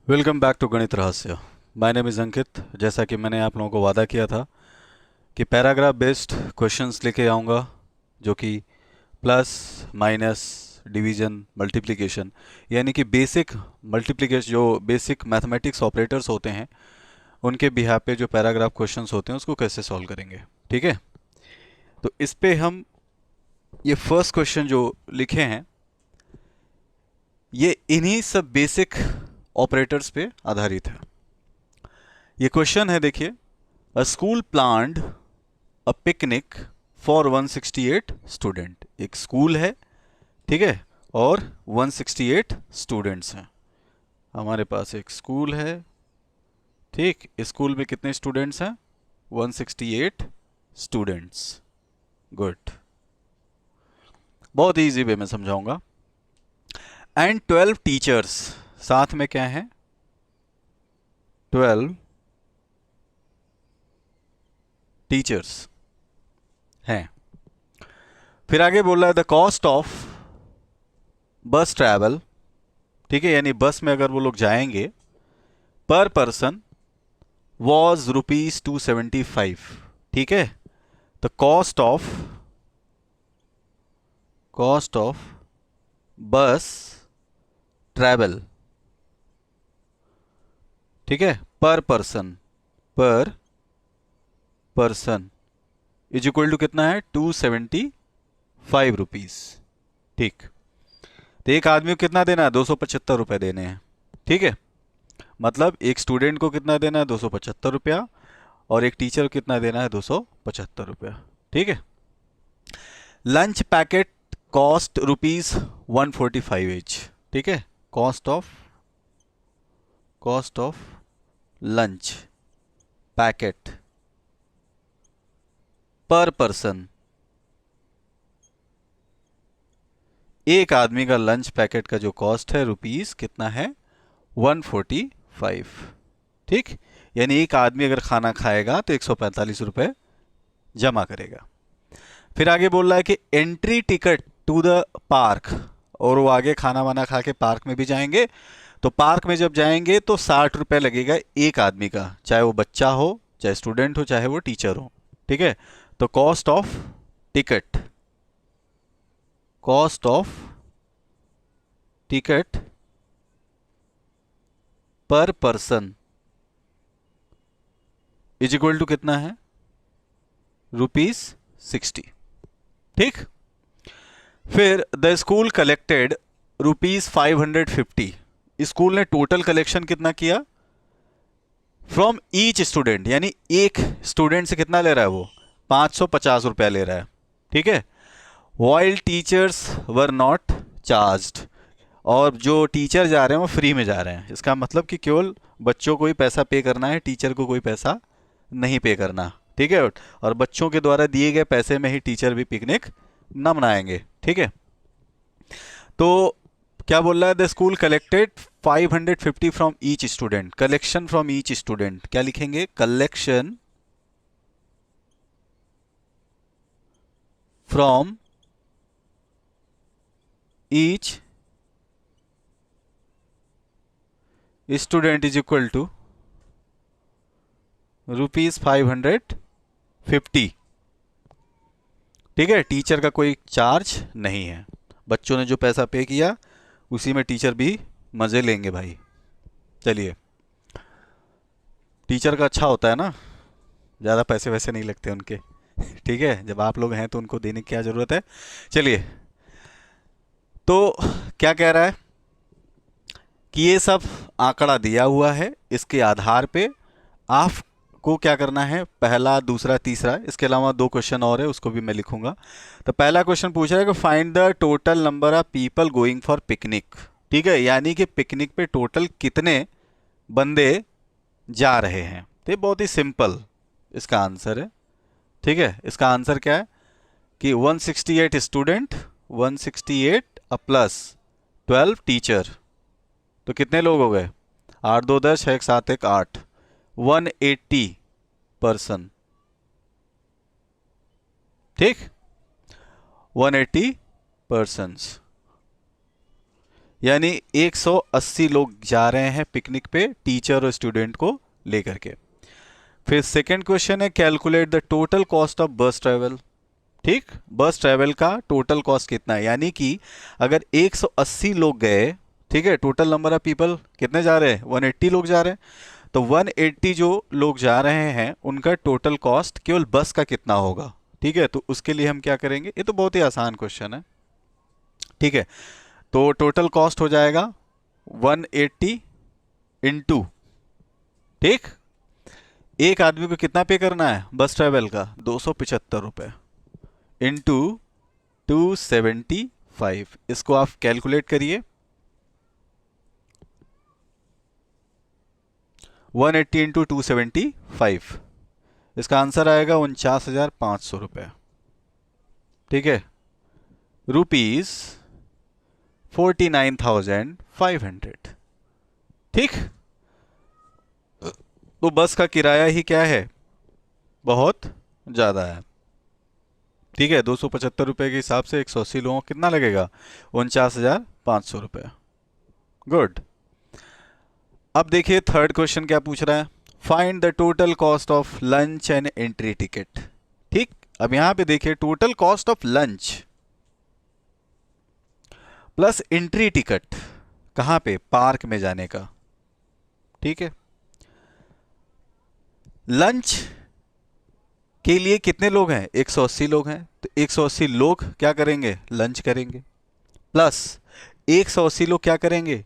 Welcome back to गणित रहस्य। My name is अंकित। जैसा कि मैंने आप लोगों को वादा किया था कि पैराग्राफ बेस्ड क्वेश्चंस लेके आऊँगा, जो कि प्लस माइनस डिवीजन मल्टीप्लिकेशन, यानी कि बेसिक मल्टीप्लिकेशन, जो बेसिक मैथमेटिक्स ऑपरेटर्स होते हैं उनके बिहाफ पे जो पैराग्राफ क्वेश्चंस होते हैं उसको कैसे सॉल्व करेंगे। ठीक है, तो इस पे हम ये फर्स्ट क्वेश्चन जो लिखे हैं ये इन्हीं सब बेसिक ऑपरेटर्स पे आधारित है। ये क्वेश्चन है, देखिए, अ school planned a picnic for 168 student. एक स्कूल है, ठीक है, और 168 स्टूडेंट्स हैं। हमारे पास एक स्कूल है, ठीक। स्कूल में कितने स्टूडेंट्स हैं? 168 स्टूडेंट्स। गुड, बहुत इजी वे में समझाऊंगा। एंड 12 टीचर्स, साथ में क्या है? 12 टीचर्स हैं। फिर आगे बोल रहा है द कॉस्ट ऑफ बस ट्रैवल, ठीक है, यानी बस में अगर वो लोग जाएंगे, पर पर्सन वॉज ₹275। ठीक है, द कॉस्ट ऑफ बस ट्रैवल, ठीक है, पर पर्सन इज इक्वल टू कितना है? ₹275। ठीक, तो एक आदमी को कितना देना है? ₹275 देने हैं। ठीक है, मतलब एक स्टूडेंट को कितना देना है? ₹275, और एक टीचर को कितना देना है? ₹275। ठीक है, लंच पैकेट कॉस्ट ₹145 एच। ठीक है, कॉस्ट ऑफ लंच पैकेट पर पर्सन, एक आदमी का लंच पैकेट का जो कॉस्ट है रुपीस कितना है? 145। ठीक, यानी एक आदमी अगर खाना खाएगा तो ₹145 जमा करेगा। फिर आगे बोल रहा है कि entry ticket to the park, और वो आगे खाना वाना खा के पार्क में भी जाएंगे, तो पार्क में जब जाएंगे तो ₹60 लगेगा एक आदमी का, चाहे वो बच्चा हो, चाहे स्टूडेंट हो, चाहे वो टीचर हो। ठीक है, तो कॉस्ट ऑफ टिकट पर पर्सन इज इक्वल टू कितना है? ₹60। ठीक, फिर द स्कूल कलेक्टेड ₹550। स्कूल ने टोटल कलेक्शन कितना किया? फ्रॉम ईच स्टूडेंट, यानी एक स्टूडेंट से कितना ले रहा है वो? ₹550 ले रहा है। ठीक है, while teachers were not charged, और जो टीचर जा रहे हैं वो फ्री में जा रहे हैं। इसका मतलब कि केवल बच्चों को ही पैसा पे करना है, टीचर को कोई पैसा नहीं पे करना। ठीक है, और बच्चों के द्वारा दिए गए पैसे में ही टीचर भी पिकनिक ना मनाएंगे। ठीक है, तो क्या बोल रहा है? The school collected 550 from each student. Collection from each student क्या लिखेंगे? Collection from each student is equal to ₹550। ठीक है, टीचर का कोई चार्ज नहीं है, बच्चों ने जो पैसा पे किया उसी में टीचर भी मजे लेंगे भाई। चलिए, टीचर का अच्छा होता है ना, ज़्यादा पैसे वैसे नहीं लगते उनके। ठीक है, जब आप लोग हैं तो उनको देने की क्या ज़रूरत है। चलिए, तो क्या कह रहा है कि ये सब आंकड़ा दिया हुआ है, इसके आधार पे आपको क्या करना है? पहला, दूसरा, तीसरा, इसके अलावा दो क्वेश्चन और है, उसको भी मैं लिखूंगा। तो पहला क्वेश्चन पूछ रहा है कि find the total number of people going for picnic. ठीक है, यानी कि पिकनिक पे टोटल कितने बंदे जा रहे हैं। तो ये बहुत ही सिंपल इसका आंसर है। ठीक है, इसका आंसर क्या है कि 168 स्टूडेंट, 168 प्लस 12 टीचर, तो कितने लोग हो गए? 8 2 10, 6 7 1 8, 180 पर्सन। ठीक, 180 पर्सन्स। यानी 180 लोग जा रहे हैं पिकनिक पे टीचर और स्टूडेंट को लेकर के। फिर सेकंड क्वेश्चन है calculate the total cost of बस ट्रेवल। ठीक, बस ट्रेवल का टोटल कॉस्ट कितना है, यानी कि अगर 180 लोग गए, ठीक है, टोटल नंबर ऑफ पीपल कितने जा रहे हैं, 180 लोग जा रहे हैं, तो 180 जो लोग जा रहे हैं उनका टोटल कॉस्ट केवल बस का कितना होगा। ठीक है, तो उसके लिए हम क्या करेंगे, ये तो बहुत ही आसान क्वेश्चन है। ठीक है, तो टोटल कॉस्ट हो जाएगा 180 इंटू, ठीक, एक आदमी को कितना पे करना है बस ट्रेवल का, 275 रुपये, इंटू 275। इसको आप कैलकुलेट करिए, 180 इंटू 275, इसका आंसर आएगा 49,500 रुपये। ठीक है, रुपीज 49,500। ठीक, तो बस का किराया ही क्या है, बहुत ज़्यादा है। ठीक है, 275 रुपये के हिसाब से 180 लोगों को कितना लगेगा, 49,500 रुपये। गुड। अब देखिए थर्ड क्वेश्चन क्या पूछ रहा है, find the total cost of lunch and entry ticket. ठीक, अब यहां पे देखिए total cost of lunch plus entry ticket, कहां पे, पार्क में जाने का। ठीक है, लंच के लिए कितने लोग हैं, 180 लोग हैं, तो 180 लोग क्या करेंगे, लंच करेंगे, प्लस 180 लोग क्या करेंगे,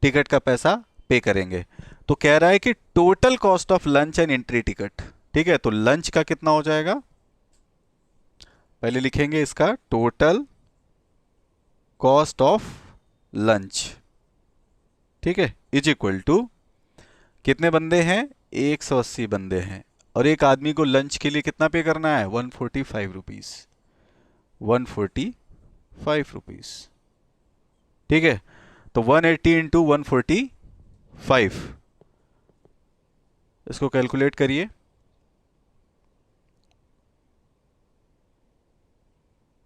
टिकट का पैसा पे करेंगे। तो कह रहा है कि total cost of lunch and entry ticket. ठीक है, तो लंच का कितना हो जाएगा, पहले लिखेंगे इसका टोटल कॉस्ट ऑफ लंच, ठीक है, इज इक्वल टू, कितने बंदे हैं, 180 बंदे हैं, और एक आदमी को लंच के लिए कितना पे करना है, 145 रुपीज, 145 रुपीज। ठीक है, तो 180 इंटू 145, इसको कैलकुलेट करिए,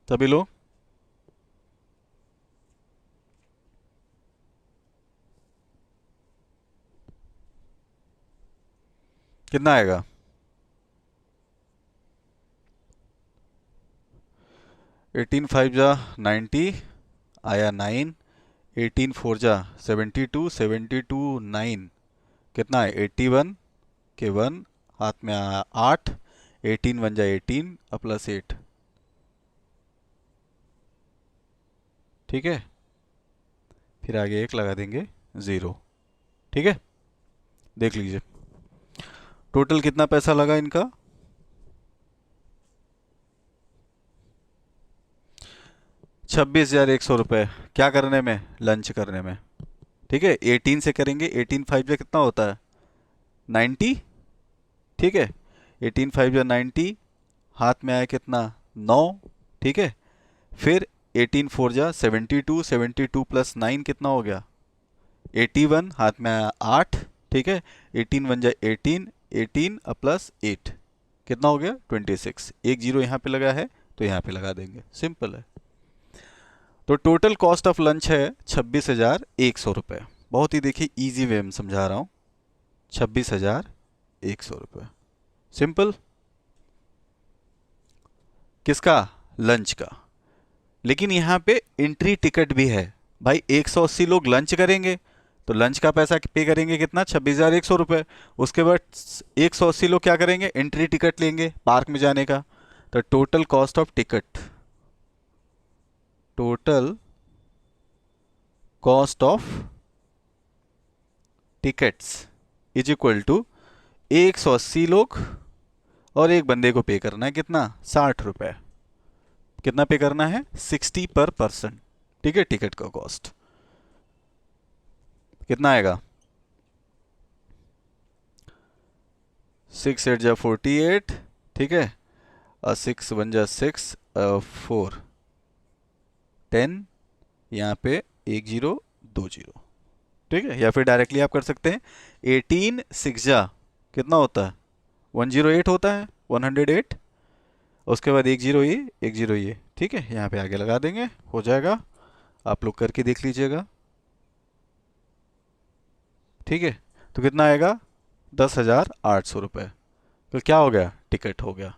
सभी लोग। कितना आएगा, 18 5 जा 90 आया 9, 18 4 जा 72, 72 9 कितना है 81 के 1 हाथ में आया 8, 18 1 जा 18 प्लस 8। ठीक है, फिर आगे एक लगा देंगे 0। ठीक है, देख लीजिए टोटल कितना पैसा लगा इनका, 26,100 रुपये। क्या करने में, लंच करने में। ठीक है, 18 से करेंगे, 18 5 जा कितना होता है, 90। ठीक है, 18 5 जा 90, हाथ में आया कितना, 9। ठीक है, फिर 18 4 जा 72, 72 प्लस 9 कितना हो गया, 81, हाथ में आया 8। ठीक है, 18 1 जा 18, 18 प्लस 8 कितना हो गया, 26। एक जीरो यहाँ पे लगा है तो यहाँ पे लगा देंगे, सिंपल है। तो टोटल कॉस्ट ऑफ लंच है 26,100 रुपये। बहुत ही देखिए इजी वे में समझा रहा हूँ, 26,100 रुपये, सिंपल। किसका, लंच का। लेकिन यहाँ पे एंट्री टिकट भी है भाई, 180 लोग लंच करेंगे तो लंच का पैसा पे करेंगे कितना, 26,100 रुपये। उसके बाद 180 लोग क्या करेंगे, एंट्री टिकट लेंगे पार्क में जाने का। तो total cost of ticket, total cost of tickets is equal to 180 लोग और एक बंदे को पे करना है कितना, 60 रुपये। कितना पे करना है, 60 पर पर्सन। ठीक है, टिकट का कॉस्ट कितना आएगा, 6 8 जा 48। ठीक है, 6 1 जा 6, 4 10, यहाँ पे 1 0 2 0। ठीक है, या फिर डायरेक्टली आप कर सकते हैं, 18 6 जा कितना होता है, 108 होता है, 108। उसके बाद 1 0 ये 1 0 ये। ठीक है, यहाँ पे आगे लगा देंगे, हो जाएगा आप लोग करके देख लीजिएगा। ठीक है, तो कितना आएगा? 10,800 रुपये। तो क्या हो गया? टिकट हो गया।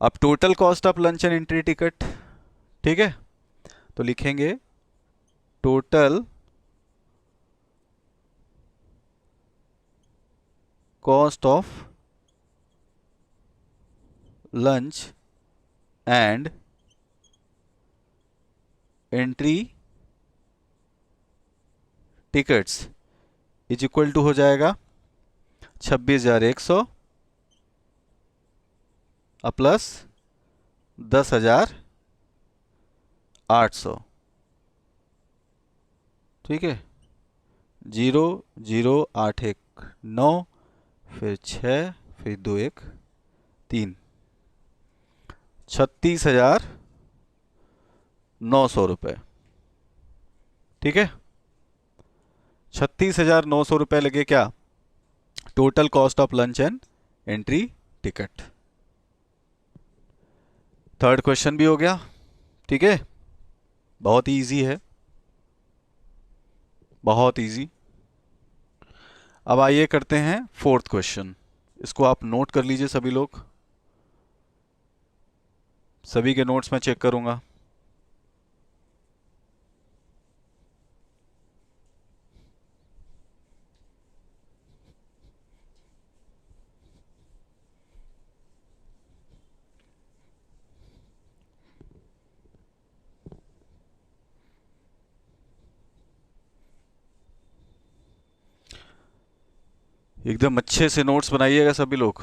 अब total cost of lunch and entry ticket, ठीक है, तो लिखेंगे total cost of lunch and entry tickets is equal to हो जाएगा 26,100 प्लस 10,800। ठीक है, 0,0,8,1,9, फिर 6, फिर 2,1,3, 36,900 रुपये। ठीक है, 36,900 रुपये लगे क्या? Total cost of lunch and entry ticket. Third question भी हो गया। ठीक है, बहुत इजी है, बहुत इजी। अब आइए करते हैं फोर्थ क्वेश्चन। इसको आप नोट कर लीजिए सभी लोग, सभी के नोट्स मैं चेक करूंगा। एकदम अच्छे से नोट्स बनाइएगा सभी लोग।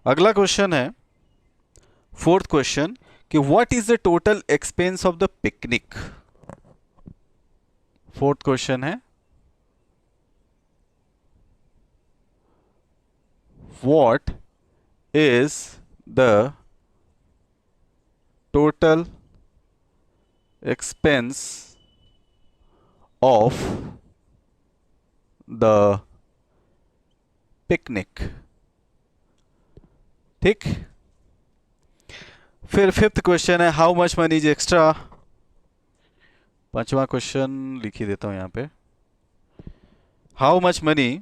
अगला क्वेश्चन है, फोर्थ क्वेश्चन, कि what is the total expense of the picnic. Fourth question है, what is the total expense of the picnic. ठीक, फिर फिफ्थ क्वेश्चन है, how much money is extra. पांचवा क्वेश्चन लिख ही देता हूं यहां पे, how much money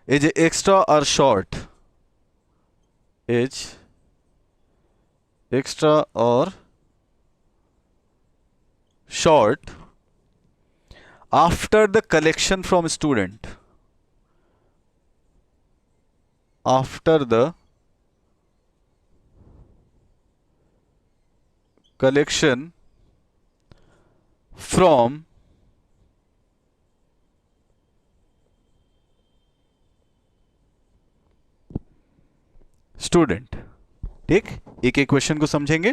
is extra और शॉर्ट, इज एक्स्ट्रा और short after the collection from student, after the collection from student. ठीक, एक एक क्वेश्चन को समझेंगे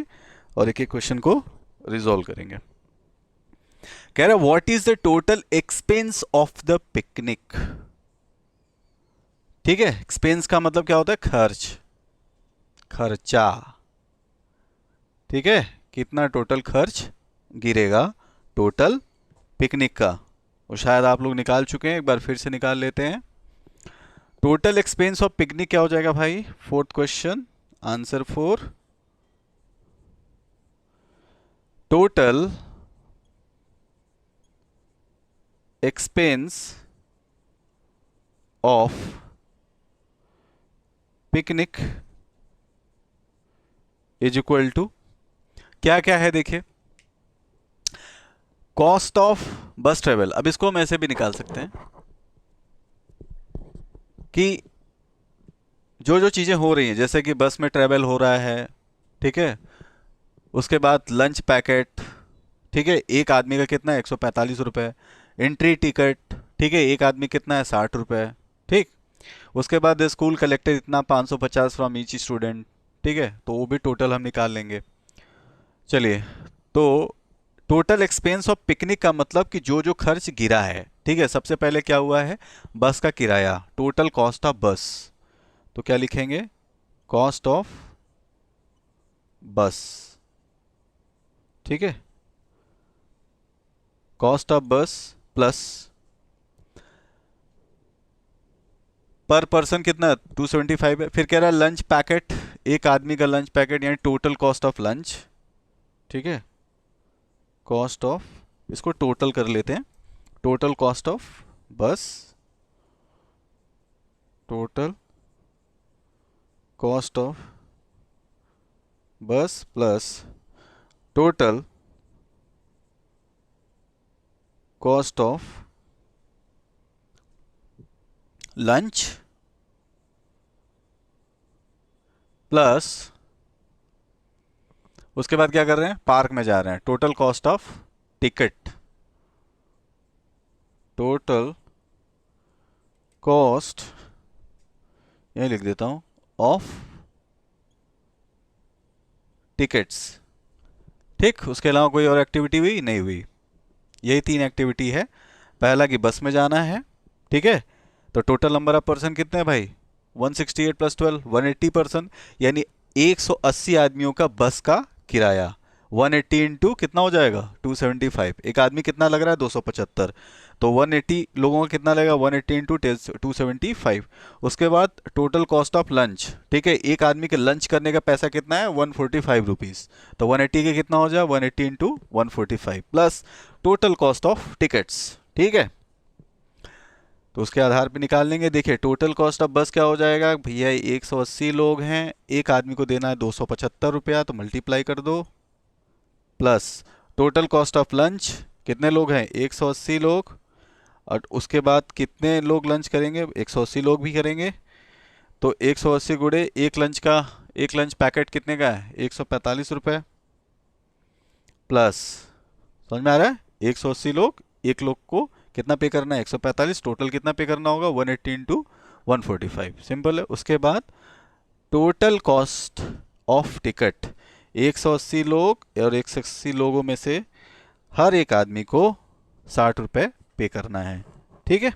और एक एक क्वेश्चन को रिजॉल्व करेंगे। कह रहा है what is the total expense of the picnic. ठीक है, एक्सपेंस का मतलब क्या होता है? खर्च, खर्चा। ठीक है, कितना टोटल खर्च गिरेगा टोटल पिकनिक का, वो शायद आप लोग निकाल चुके हैं, एक बार फिर से निकाल लेते हैं। टोटल एक्सपेंस ऑफ पिकनिक क्या हो जाएगा भाई? Fourth question, answer four, total expense of picnic is equal to क्या क्या है देखिए, कॉस्ट ऑफ बस ट्रेवल। अब इसको हम ऐसे भी निकाल सकते हैं कि जो जो चीज़ें हो रही हैं, जैसे कि बस में ट्रेवल हो रहा है, ठीक है, उसके बाद लंच पैकेट, ठीक है, एक आदमी का कितना है? 145 रुपये। एंट्री टिकट, ठीक है, एक आदमी कितना है? 60 रुपये। ठीक, उसके बाद स्कूल कलेक्टेड इतना 550 फ्रॉम ईच स्टूडेंट। ठीक है, तो वो भी टोटल हम निकाल लेंगे। चलिए, तो टोटल एक्सपेंस ऑफ पिकनिक का मतलब कि जो जो खर्च गिरा है। ठीक है, सबसे पहले क्या हुआ है? बस का किराया, टोटल कॉस्ट ऑफ बस। तो क्या लिखेंगे? कॉस्ट ऑफ बस। ठीक है, कॉस्ट ऑफ बस प्लस पर पर्सन कितना 275 है। फिर कह रहा है लंच पैकेट, एक आदमी का लंच पैकेट यानी टोटल कॉस्ट ऑफ लंच, ठीक है, कॉस्ट ऑफ, इसको टोटल कर लेते हैं, टोटल कॉस्ट ऑफ बस, टोटल कॉस्ट ऑफ बस plus total cost of lunch plus उसके बाद क्या कर रहे हैं, पार्क में जा रहे हैं, total cost of ticket, total cost, यही लिख देता हूं, ऑफ टिकट्स। ठीक, उसके अलावा कोई और एक्टिविटी हुई नहीं हुई, यही 3 एक्टिविटी है। पहला कि बस में जाना है, ठीक है, तो टोटल नंबर ऑफ पर्सन कितने हैं भाई, 168 प्लस 12 180 पर्सन, यानी 180 आदमियों का बस का किराया। 180 इंटू कितना हो जाएगा 275, एक आदमी कितना लग रहा है 275, तो 180 लोगों का कितना लगेगा 180 इंटू 275। उसके बाद टोटल कॉस्ट ऑफ लंच, ठीक है, एक आदमी के लंच करने का पैसा कितना है 145 रुपीज़, तो 180 के कितना हो जाए 180 into 145 plus total cost of tickets, ठीक है, तो उसके आधार पे निकाल लेंगे। देखिए टोटल कॉस्ट ऑफ बस क्या हो जाएगा भैया, 180 लोग हैं, एक आदमी को देना है 275 रुपया, तो मल्टीप्लाई कर दो, plus total cost of lunch, कितने लोग हैं 180 लोग, और उसके बाद कितने लोग लंच करेंगे 180 लोग भी करेंगे, तो 180 गुणे एक लंच का, एक लंच पैकेट कितने का है 145 रुपये, प्लस समझ में आ रहा है 180 लोग, एक लोग को कितना पे करना है 145, टोटल कितना पे करना होगा 180 इंटू 145, सिंपल है। उसके बाद टोटल कॉस्ट ऑफ टिकट, 180 लोग और 180 लोगों में से हर एक आदमी को 60 रुपये पे करना है, ठीक है,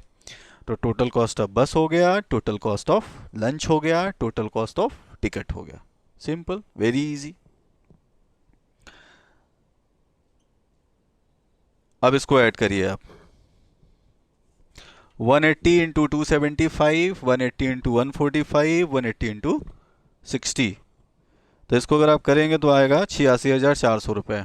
तो टोटल कॉस्ट ऑफ बस हो गया, टोटल कॉस्ट ऑफ लंच हो गया, टोटल कॉस्ट ऑफ टिकट हो गया, सिंपल, वेरी इजी। अब इसको ऐड करिए आप, 180 इंटू 275, 180 इंटू 145, 180 इंटू 60, तो इसको अगर आप करेंगे तो आएगा 86,400 रुपये,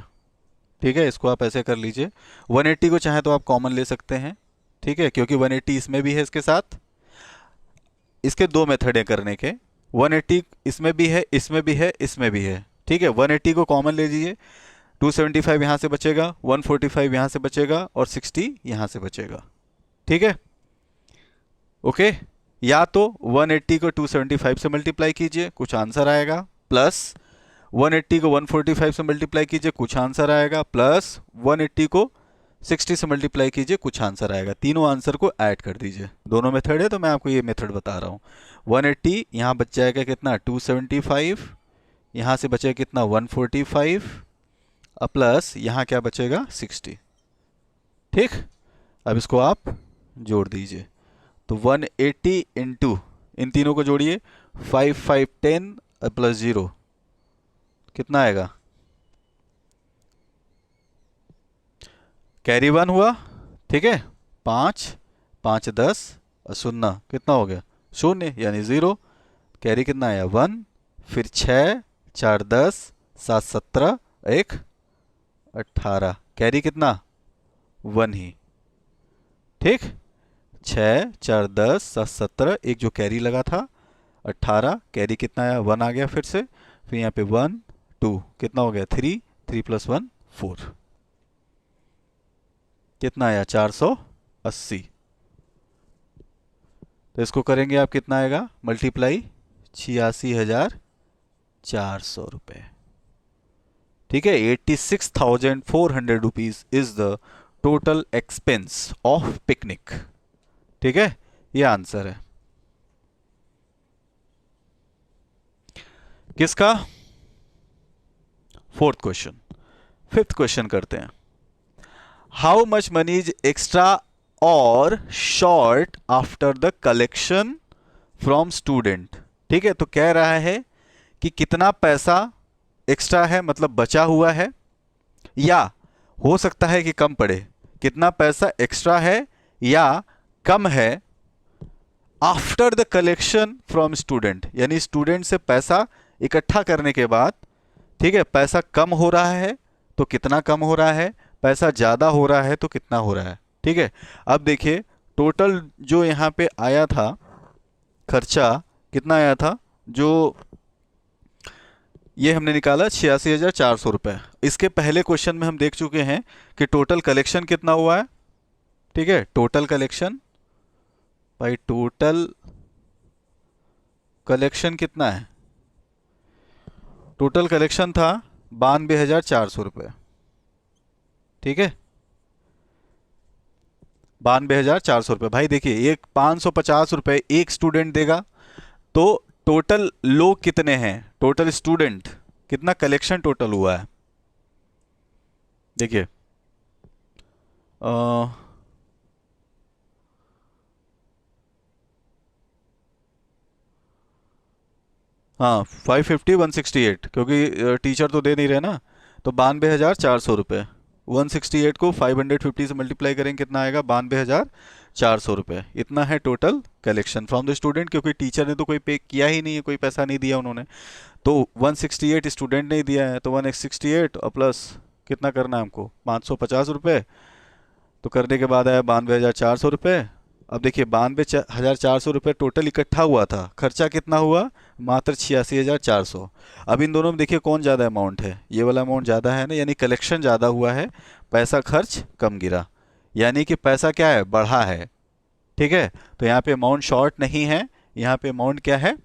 ठीक है, इसको आप ऐसे कर लीजिए। 180 को चाहे तो आप कॉमन ले सकते हैं, ठीक है, क्योंकि 180 इसमें भी है, इसके साथ, इसके दो मेथड है करने के, 180 इसमें भी है, इसमें भी है, इसमें भी है, ठीक है, 180 को कॉमन ले लीजिए, 275 यहाँ से बचेगा, 145 यहाँ से बचेगा और 60 यहाँ से बचेगा, ठीक है, ओके, या तो 180 को 275 से मल्टीप्लाई कीजिए, कुछ आंसर आएगा, प्लस 180 को 145 से मल्टीप्लाई कीजिए, कुछ आंसर आएगा, प्लस 180 को 60 से मल्टीप्लाई कीजिए, कुछ आंसर आएगा, तीनों आंसर को ऐड कर दीजिए। दोनों मेथड है तो मैं आपको ये मेथड बता रहा हूँ। 180 यहाँ बच जाएगा कितना 275, यहाँ से बचेगा कितना 145, प्लस यहाँ क्या बचेगा 60, ठीक, अब इसको आप जोड़ दीजिए, तो 180 इंटू, इन तीनों को जोड़िए, 5 5 10 प्लस 0 कितना आएगा, कैरी 1 हुआ, ठीक है, 5 5 10 और 0 कितना हो गया 0 यानी 0, कैरी कितना आया 1, फिर 6 4 10 7 17 1 18, कैरी कितना 1 ही, ठीक, 6 4 10 7 17, एक जो कैरी लगा था 18, कैरी कितना आया 1 आ गया फिर से, फिर यहाँ पे 1 2 कितना हो गया 3 3 प्लस 1 4, कितना आया 480, तो इसको करेंगे आप कितना आएगा मल्टीप्लाई 86,400 रुपये, ठीक है, 86,400 rupees is the total expense of picnic, ठीक है, ये आंसर है किसका, 4th क्वेश्चन। 5th क्वेश्चन करते हैं, how much money is extra और short after the collection from student, ठीक है, तो कह रहा है कि कितना पैसा एक्स्ट्रा है, मतलब बचा हुआ है, या हो सकता है कि कम पड़े, कितना पैसा एक्स्ट्रा है या कम है after the collection from student, यानी स्टूडेंट से पैसा इकट्ठा करने के बाद, ठीक है, पैसा कम हो रहा है तो कितना कम हो रहा है, पैसा ज़्यादा हो रहा है तो कितना हो रहा है। ठीक है, अब देखिए टोटल जो यहाँ पे आया था खर्चा, कितना आया था, जो ये हमने निकाला 86,400 रुपये। इसके पहले क्वेश्चन में हम देख चुके हैं कि टोटल कलेक्शन कितना हुआ है। ठीक है, टोटल कलेक्शन भाई, टोटल कलेक्शन कितना है, टोटल कलेक्शन था 92,400 रुपये। ठीक है, 92,400 रुपये। भाई देखिए, एक 550 रुपये एक स्टूडेंट देगा, तो टोटल लोग कितने हैं, टोटल स्टूडेंट कितना कलेक्शन टोटल हुआ है। देखिए हाँ 550 168, क्योंकि टीचर तो दे नहीं रहे ना, तो 92,400 रुपये। 168 को 550 से मल्टीप्लाई करेंगे, कितना आएगा, 92,400 रुपये। इतना है total collection from the student, क्योंकि टीचर ने तो कोई पे किया ही नहीं है, कोई पैसा नहीं दिया उन्होंने। तो 168 स्टूडेंट ने दिया है, तो 168 और प्लस कितना करना है हमको, 550 रुपये। तो करने के बाद आया 92,400 रुपये। अब देखिए 92,400 रुपये टोटल इकट्ठा हुआ था, खर्चा कितना हुआ, मात्र 86,400। अब इन दोनों में देखिए कौन ज़्यादा अमाउंट है, ये वाला अमाउंट ज़्यादा है ना, यानी कलेक्शन ज़्यादा हुआ है, पैसा खर्च कम गिरा, यानी कि पैसा क्या है, बढ़ा है। ठीक है, तो यहाँ पे अमाउंट शॉर्ट नहीं है, यहाँ पे अमाउंट क्या है,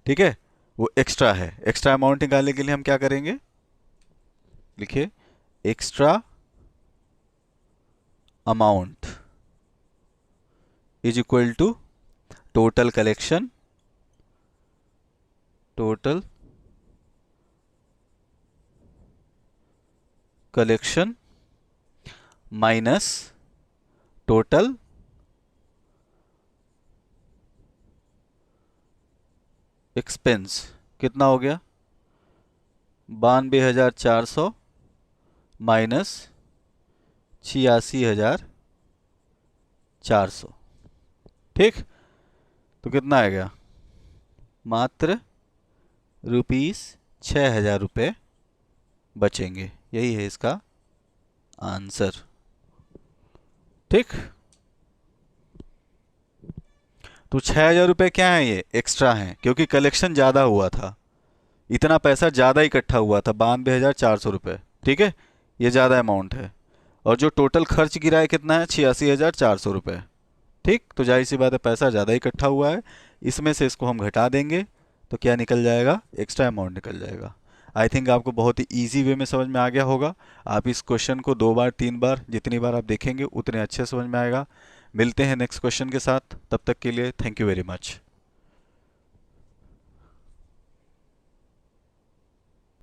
ठीक है, वो एक्स्ट्रा है। एक्स्ट्रा अमाउंट निकालने के लिए हम क्या करेंगे, लिखिए extra amount is equal to total collection, total collection minus total expense. कितना हो गया, 92,400 माइनस 86,400। ठीक, तो कितना आएगा, मात्र ₹6,000 बचेंगे। यही है इसका आंसर। ठीक, तो 6,000 रुपये क्या है, ये एक्स्ट्रा हैं, क्योंकि कलेक्शन ज़्यादा हुआ था, इतना पैसा ज़्यादा इकट्ठा हुआ था, 92,400 रुपये। ठीक है, ये ज़्यादा अमाउंट है, और जो टोटल खर्च गिरा है कितना है, 86,400 रुपये। ठीक, तो जाहिर सी बात है पैसा ज़्यादा इकट्ठा हुआ है, इसमें से इसको हम घटा देंगे तो क्या निकल जाएगा, एक्स्ट्रा अमाउंट निकल जाएगा। आई थिंक आपको बहुत ही ईजी वे में समझ में आ गया होगा। आप इस क्वेश्चन को 2 बार 3 बार, जितनी बार आप देखेंगे उतने अच्छे समझ में आएगा। मिलते हैं नेक्स्ट क्वेश्चन के साथ, तब तक के लिए थैंक यू वेरी मच।